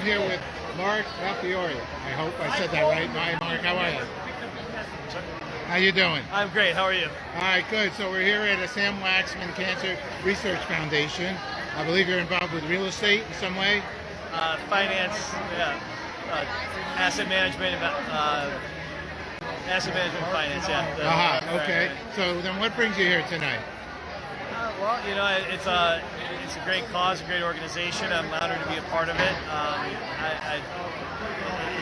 I'm here with Mark Melchiorre. I hope I said that right. Hi, Mark. How are you? How you doing? I'm great. How are you? All right, good. So we're here at a Sam WaxmanCancer Research Foundation. I believe you're involved with real estate in some way? Finance, yeah. Asset management, finance, yeah. Okay. So then what brings you here tonight? Well, you know, it's a great cause, a great organization. I'm honored to be a part of it.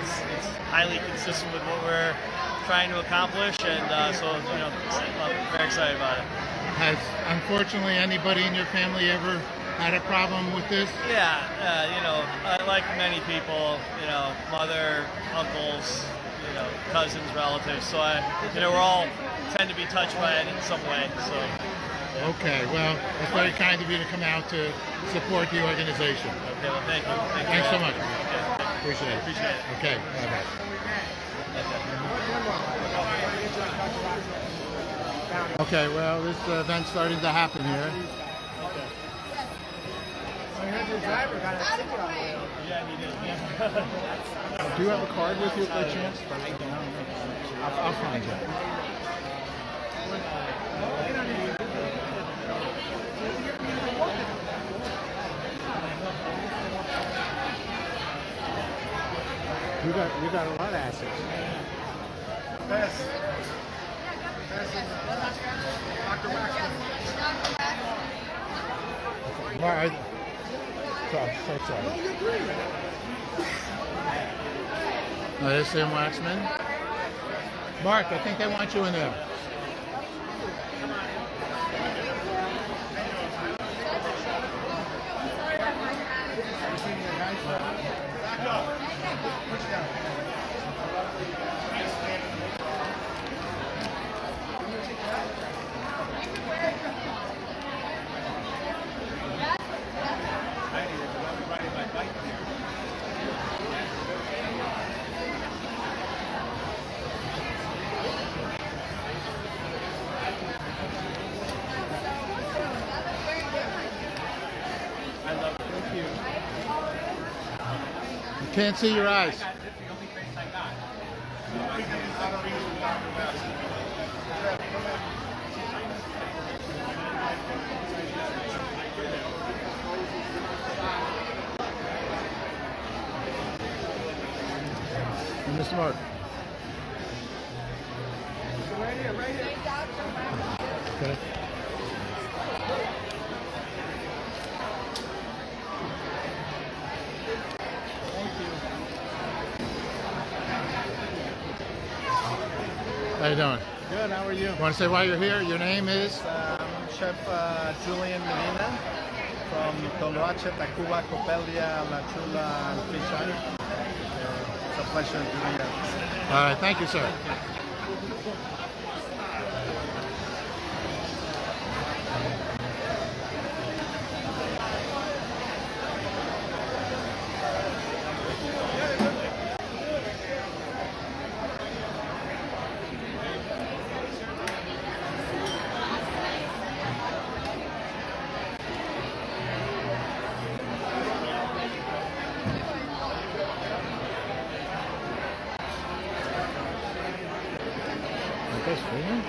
It's highly consistent with what we're trying to accomplish, and so, you know, I'm very excited about it. Has, unfortunately, anybody in your family ever had a problem with this? Yeah, you know, like many people, you know, mother, uncles, you know, cousins, relatives. So you know, we're all tend to be touched by it in some way. So. Yeah. Okay, well, it's very kind of you to come out to support the organization. Okay, well, thank you. Thanks so much. Okay. Appreciate it. Appreciate it. Okay, bye-bye. Okay, well, this event's starting to happen here. Yeah, he did. Yeah. Do you have a card with you by chance? I'll find you. You got a lot of assets. Bess. Dr. Waxman. Right. So sorry. No, you're great. There's Sam Waxman. Mark, I think they want you in there. Back up. Push down. Can't see your eyes. Mr. Mark. Right here, right here. Okay. How you doing? Good, how are you? Want to say why you're here? Your name is? Chef Julian Medina from Toloache, Tacuba, Coppelia, Chula, and Fish. It's a pleasure to be here. All right, thank you, sir. Bess Freedman?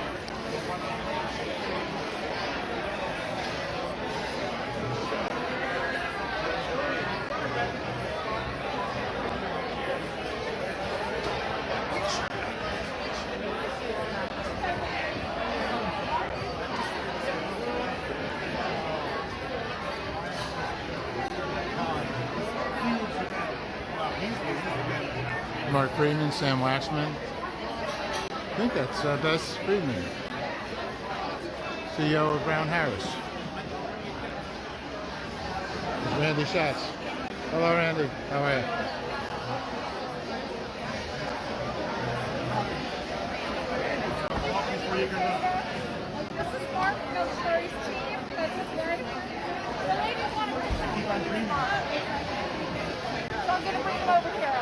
Mark Friedman, Sam Waxman. I think that's Bess Freedman, CEO of Brown Harris. Randy Schatz. Hello, Randy. How are you? This is Mark from Melchiorre's team. That's his name. The ladies want to keep on dreaming. So I'm going to bring him over here.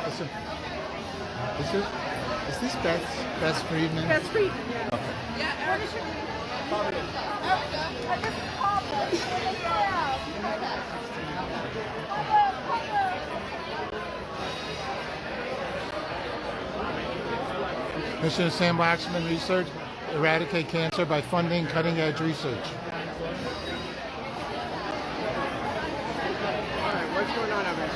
Listen. Is this Bess Freedman? Bess Freedman, yeah. Okay. Yeah, what is your name? This is Pablo. Yeah. Mission of Sam Waxman Research, eradicate cancer by funding cutting-edge research. All right, what's going on over there?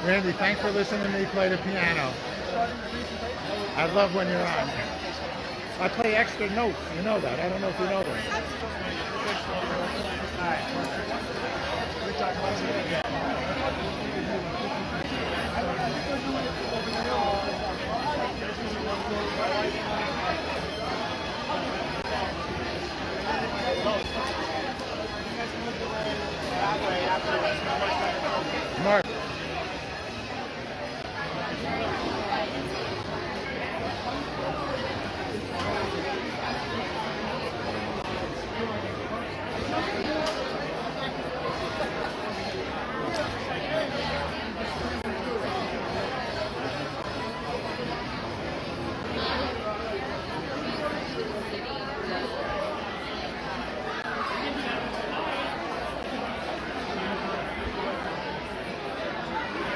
Randy, thanks for listening to me play the piano. I love when you're on. I play extra notes, you know that. I don't know if you know that. Mark.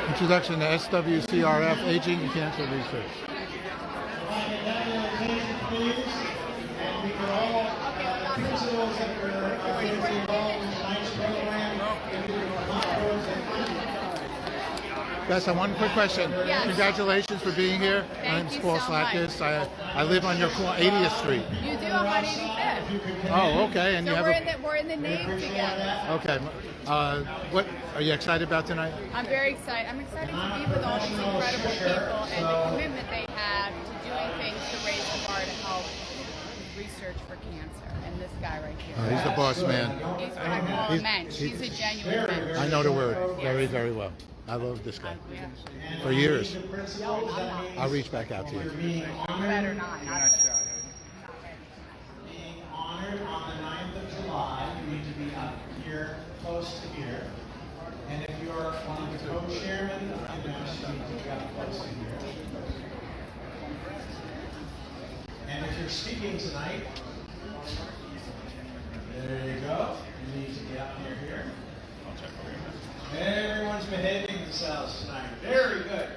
Introduction to SWCRF, Aging and Cancer Research. Bess, I have one quick question. Yes. Congratulations for being here. My name's Paul Slackus. I live on your 80th Street. You do on 185th. Oh, okay. And So you have we're in the name together. Okay. What are you excited about tonight? I'm very excited. I'm excited to be with all these incredible people and the commitment they have to doing things to raise the bar to help research for cancer. And this guy right here. Oh, he's the boss man. He's what I call a mensch. He's a genuine mensch. I know the word very, very well. I love this guy. Yeah. For years. No, I'm not. I'll reach back out to you. You better not. Being honored on the 9th of July, you need to be up here, close to here. And if you're one of the co-chairmen, you need to be up close to here. And if you're speaking tonight, there you go. You need to be up near here. Everyone's behaving themselves tonight. Very good.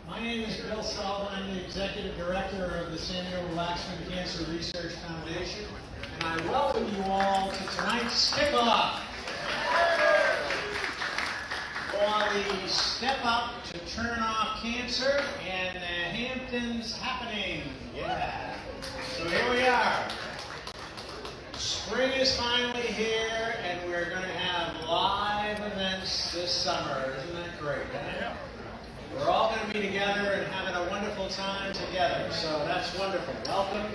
My name is Bill Sullivan. I'm the Executive Director of the Samuel WaxmanCancer Research Foundation. And I welcome you all to tonight's Kickoff. For the Step Up to Turn Off Cancer and the Hamptons happening. Yeah. So here we are. Spring is finally here, and we're going to have live events this summer. Isn't that great? Huh? We're all going to be together and having a wonderful time together. So that's wonderful. Welcome.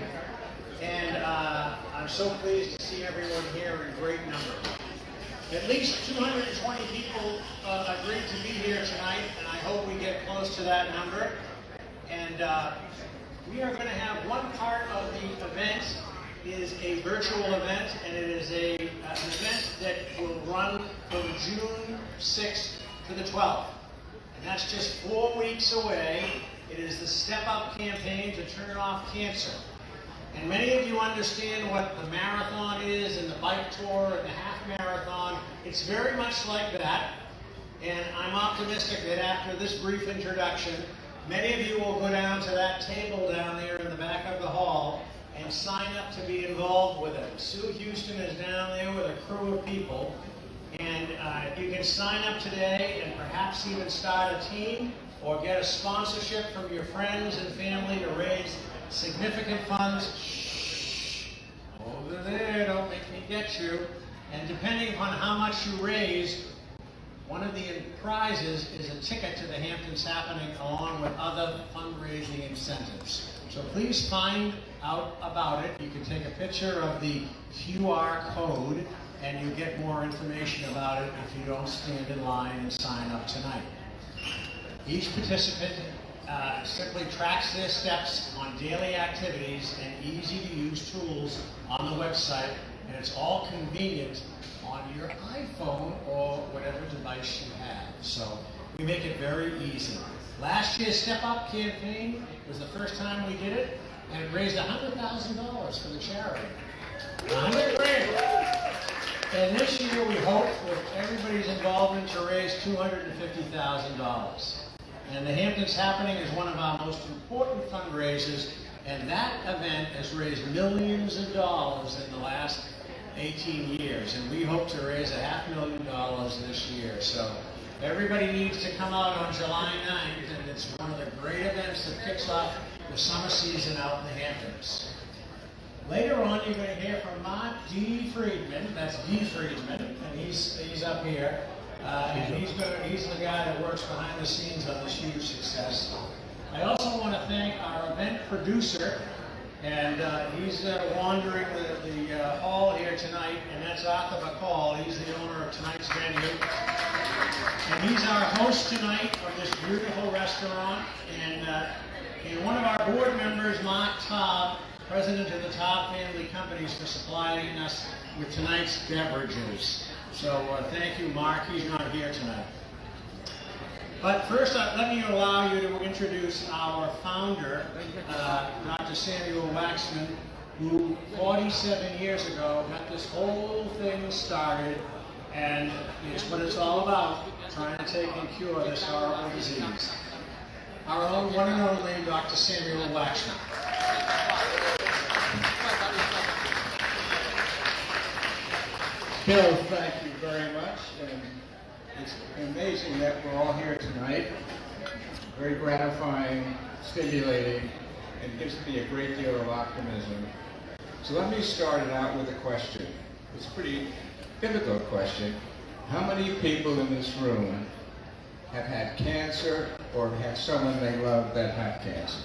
And I'm so pleased to see everyone here in great numbers. At least 220 people agreed to be here tonight, and I hope we get close to that number. And we are going to have one part of the event is a virtual event, and it is an event that will run from June 6th to the 12th. And that's just 4 weeks away. It is the Step Up campaign to turn off cancer. And many of you understand what the marathon is and the bike tour and the half marathon. It's very much like that. And I'm optimistic that after this brief introduction, many of you will go down to that table down there in the back of the hall and sign up to be involved with it. Sue Houston is down there with a crew of people. And you can sign up today and perhaps even start a team or get a sponsorship from your friends and family to raise significant funds. Shh, over there, don't make me get you. And depending upon how much you raise, one of the prizes is a ticket to the Hamptons happening along with other fundraising incentives. So please find out about it. You can take a picture of the QR code and you get more information about it if you don't stand in line and sign up tonight. Each participant simply tracks their steps on daily activities and easy-to-use tools on the website, and it's all convenient on your iPhone or whatever device you have. So we make it very easy. Last year's Step Up campaign was the first time we did it, and it raised $100,000 for the charity. 100 grand. And this year we hope, with everybody's involvement, to raise $250,000. And the Hamptons Happening is one of our most important fundraisers, and that event has raised millions of dollars in the last 18 years, and we hope to raise $500,000 this year. So everybody needs to come out on July 9th, and it's one of the great events that kicks off the summer season out in the Hamptons. Later on, you're going to hear from Mark D. Friedman. That's D. Friedman, and he's up here. And he's the guy that works behind the scenes on this huge success. I also want to thank our event producer, and he's wandering the hall here tonight, and that's Arthur McCall. He's the owner of tonight's venue. And he's our host tonight of this beautiful restaurant. And one of our board members, Mark Taub, president of the Taub family companies, for supplying us with tonight's beverages. So thank you, Mark. He's not here tonight. But first, let me allow you to introduce our founder, Dr. Samuel Waxman, who 47 years ago got this whole thing started, and it's what it's all about, trying to take and cure this horrible disease. Our own one and only Dr. Samuel Waxman. Bill, thank you very much. And it's amazing that we're all here tonight. Very gratifying, stimulating, and gives me a great deal of optimism. So let me start it out with a question. It's a pretty difficult question. How many people in this room have had cancer or have someone they love that had cancer?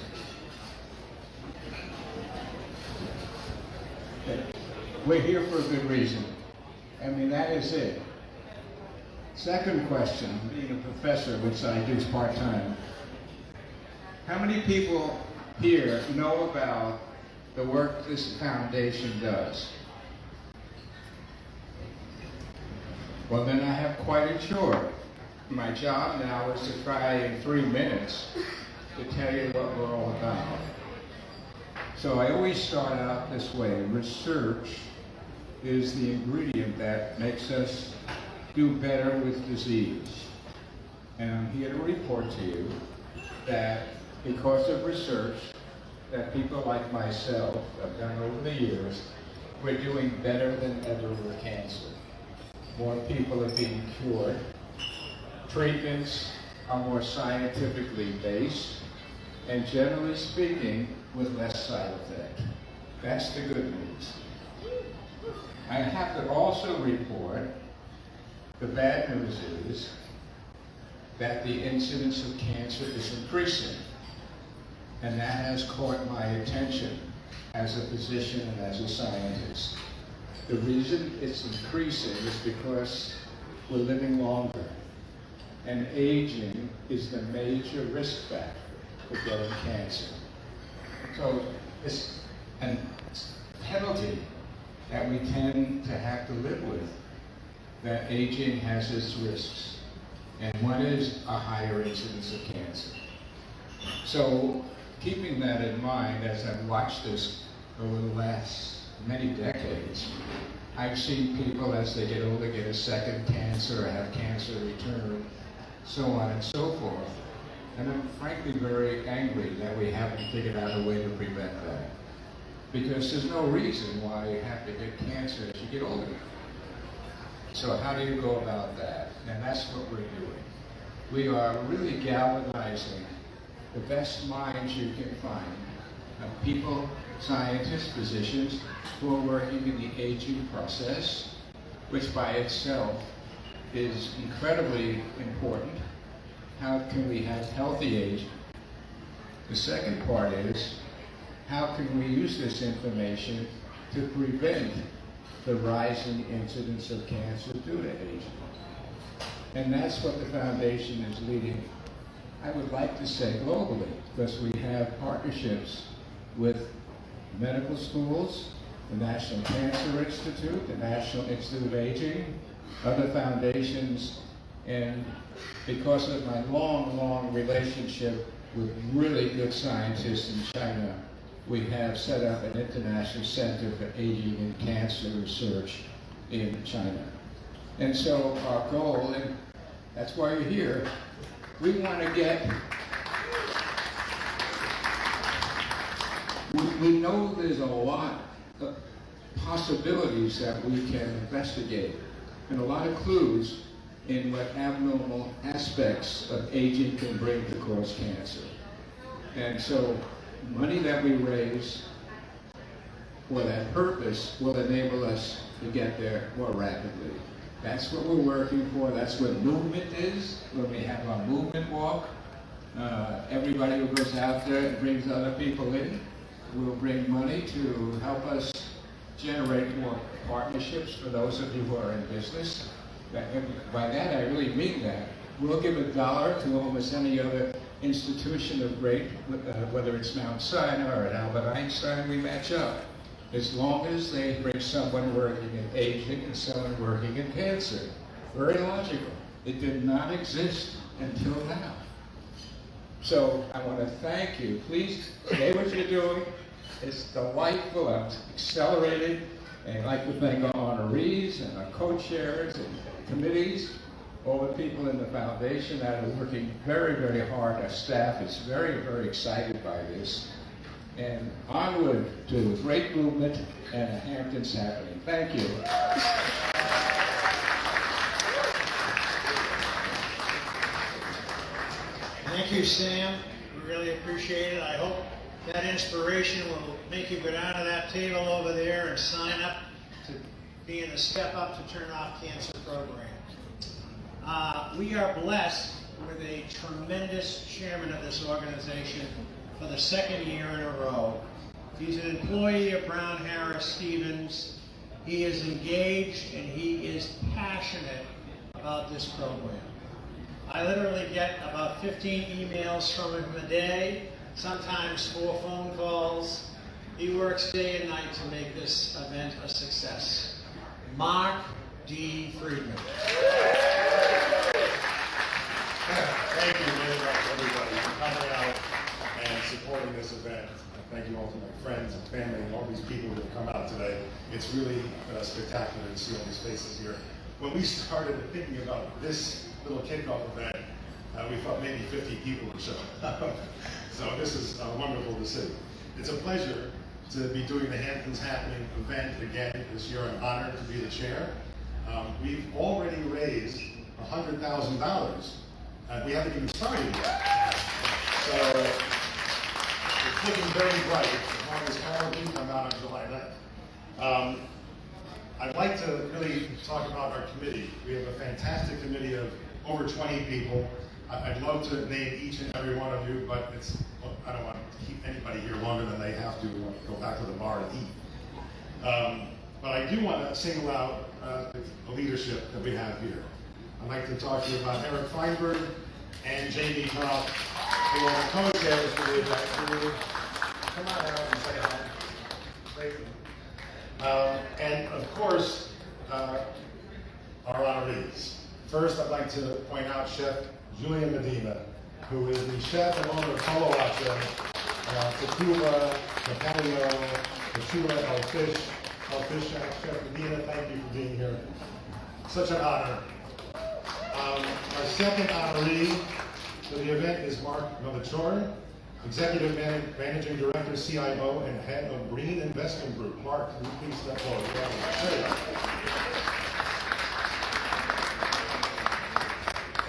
We're here for a good reason. I mean, that is it. Second question, being a professor, which I do part-time, how many people here know about the work this foundation does? Well, then I have quite a chore. My job now is to try in 3 minutes to tell you what we're all about. So I always start out this way. Research is the ingredient that makes us do better with disease. And I'm here to report to you that because of research that people like myself have done over the years, we're doing better than ever with cancer. More people are being cured. Treatments are more scientifically based, and generally speaking, with less side effect. That's the good news. I have to also report the bad news is that the incidence of cancer is increasing, and that has caught my attention as a physician and as a scientist. The reason it's increasing is because we're living longer, and aging is the major risk factor for getting cancer. So it's a penalty that we tend to have to live with, that aging has its risks, and one is a higher incidence of cancer. So keeping that in mind, as I've watched this over the last many decades, I've seen people as they get older get a second cancer or have cancer return, so on and so forth. And I'm frankly very angry that we haven't figured out a way to prevent that. Because there's no reason why you have to get cancer as you get older. So how do you go about that? And that's what we're doing. We are really galvanizing the best minds you can find of people, scientists, physicians, who are working in the aging process, which by itself is incredibly important. How can we have healthy aging? The second part is, how can we use this information to prevent the rising incidence of cancer due to aging? And that's what the foundation is leading, I would like to say globally, because we have partnerships with medical schools, the National Cancer Institute, the National Institute of Aging, other foundations, and because of my long, long relationship with really good scientists in China, we have set up an international center for aging and cancer research in China. And so our goal, and that's why you're here, we want to get, we know there's a lot of possibilities that we can investigate and a lot of clues in what abnormal aspects of aging can bring to cause cancer. And so money that we raise for that purpose will enable us to get there more rapidly. That's what we're working for. That's what movement is. When we have our movement walk, everybody who goes out there and brings other people in will bring money to help us generate more partnerships for those of you who are in business. By that, I really mean that. We'll give $1 to almost any other institution of great, whether it's Mount Sinai or at Albert Einstein, we match up. As long as they bring someone working in aging and someone working in cancer. Very logical. It did not exist until now. So I want to thank you. Please say what you're doing. It's delightful. I'm accelerated. And I'd like to thank our honorees and our co-chairs and committees, all the people in the foundation that are working very, very hard. Our staff is very, very excited by this. And onward to a great movement and a Hamptons happening. Thank you. Thank you, Sam. We really appreciate it. I hope that inspiration will make you go down to that table over there and sign up to be in the Step Up to Turn Off Cancer program. We are blessed with a tremendous chairman of this organization for the second year in a row. He's an employee of Brown Harris Stevens. He is engaged and he is passionate about this program. I literally get about 15 emails from him a day, sometimes 4 phone calls. He works day and night to make this event a success. Mark D. Friedman. Thank you very much, everybody, for coming out and supporting this event. Thank you all to my friends and family and all these people who have come out today. It's really spectacular to see all these faces here. When we started thinking about this little kickoff event, we thought maybe 50 people would show up. So this is wonderful to see. It's a pleasure to be doing the Hamptons Happening event again this year. I'm honored to be the chair. We've already raised $100,000. We haven't even started yet. So it's looking very bright as long as all of you come out on July 9th. I'd like to really talk about our committee. We have a fantastic committee of over 20 people. I'd love to name each and every one of you, but I don't want to keep anybody here longer than they have to go back to the bar and eat. But I do want to single out the leadership that we have here. I'd like to talk to you about Eric Feinberg and Jamie Koff, who are the co-chairs for the event. Come on, Eric, and say hi. Thank you. And of course, our honorees. First, I'd like to point out Chef Julian Medina, who is the chef and owner of Toloache, Tacuba, Coppelia, the Chula, fish shack. Chef Medina, thank you for being here. Such an honor. Our second honoree for the event is Mark Melchiorre, Executive Managing Director, CIO, and Head of Brean Investment Group. Mark, can you please step forward?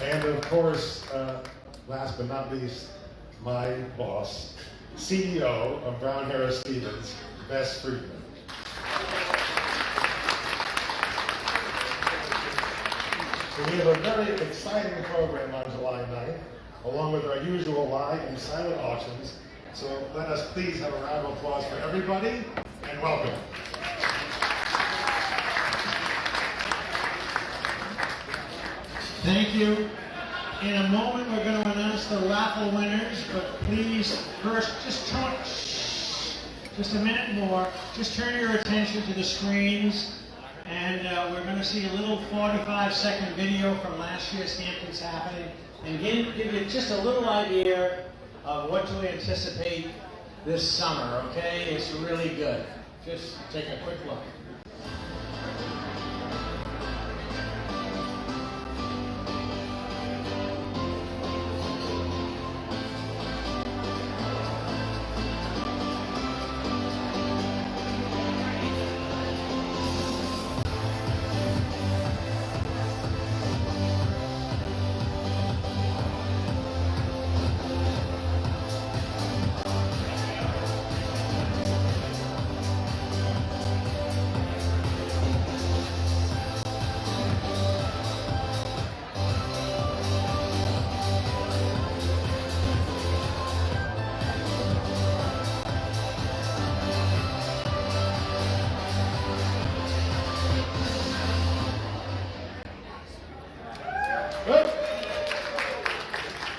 And of course, last but not least, my boss, CEO of Brown Harris Stevens, Bess Freedman. So we have a very exciting program on July 9th, along with our usual live and silent auctions. So let us please have a round of applause for everybody, and welcome. Thank you. In a moment, we're going to announce the raffle winners, but please, first, just a minute more. Just turn your attention to the screens, and we're going to see a little 45-second video from last year's Hamptons Happening, and give you just a little idea of what to anticipate this summer, okay? It's really good. Just take a quick look.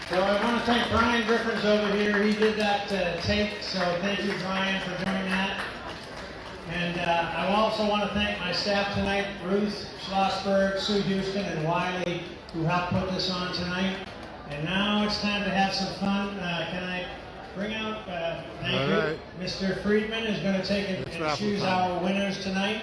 So I want to thank Brian Griffin's over here. He did that tape, so thank you, Brian, for doing that. And I also want to thank my staff tonight, Ruth Schlossberg, Sue Houston, and Wiley, who helped put this on tonight. And now it's time to have some fun. Can I bring out, thank you, Mr. Friedman is going to take and choose our winners tonight.